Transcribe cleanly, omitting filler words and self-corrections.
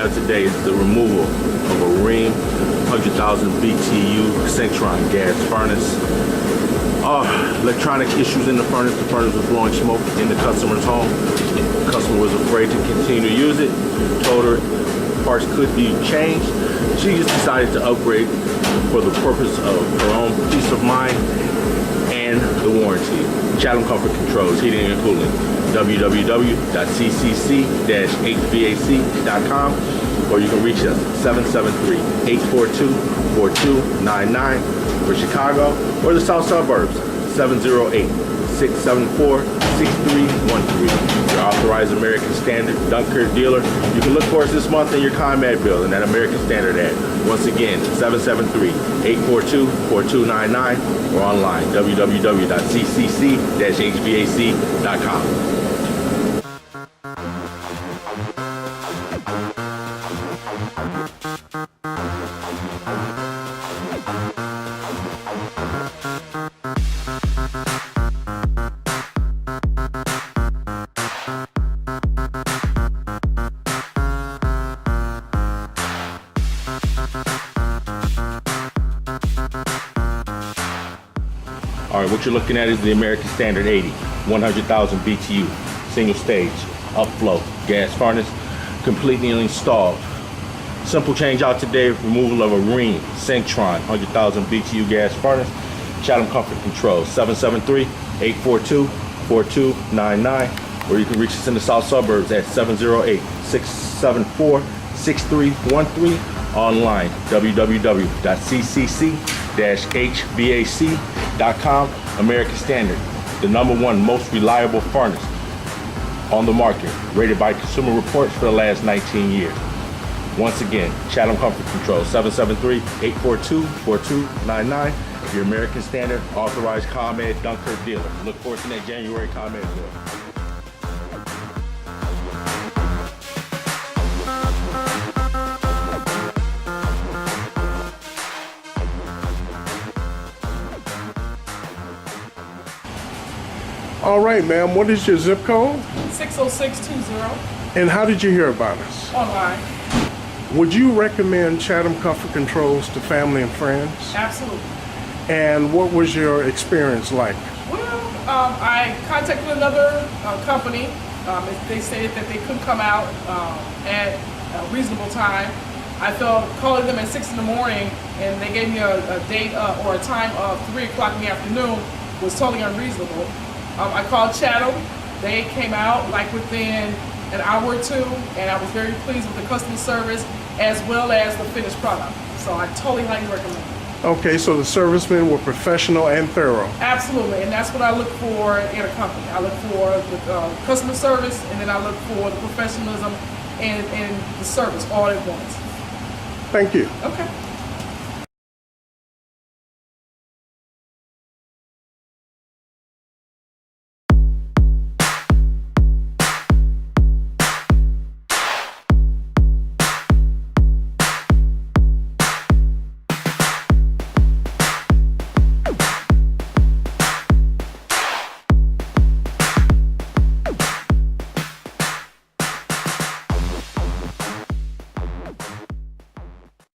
at today is the removal of a Rheem 100,000 BTU Synctron gas furnace. Electronic issues in the furnace. The furnace was blowing smoke in the customer's home. The customer was afraid to continue to use it. Told her parts could be changed. She just decided to upgrade for the purpose of her own peace of mind and the warranty. Chatham Comfort Controls, Heating and Cooling. www.ccc-hvac.com, or you can reach us 773-842-4299 for Chicago, or the South Suburbs 708-674-6313. Your authorized American Standard Dunkirk dealer. You can look for us this month in your ComEd bill in that American Standard ad. Once again, 773-842-4299 or online www.ccc-hvac.com. All right, what you're looking at is the American Standard 80, 100,000 BTU, single stage, upflow, gas furnace, completely installed. Simple change out today, removal of a Rheem Synctron 100,000 BTU gas furnace. Chatham Comfort Controls, 773-842-4299, or you can reach us in the South Suburbs at 708-674-6313, online www.ccc-hvac.com. American Standard, the #1 most reliable furnace on the market, rated by Consumer Reports for the last 19 years. Once again, Chatham Comfort Control, 773-842-4299. Your American Standard authorized ComEd Dunkirk dealer. Look forward to that January ComEd deal. All right, ma'am, what is your zip code? 60620. And how did you hear about us? Online. Would you recommend Chatham Comfort Controls to family and friends? Absolutely. And what was your experience like? Well, I contacted another company. They stated that they couldn't come out at a reasonable time. I felt calling them at 6 in the morning and they gave me a date or a time of 3 o'clock in the afternoon was totally unreasonable. I called Chatham. They came out like within an hour or two, and I was very pleased with the customer service as well as the finished product. So I totally highly recommend it. Okay, so the servicemen were professional and thorough. Absolutely, and that's what I look for in a company. I look for the customer service, and then I look for the professionalism and the service all at once. Thank you. Okay.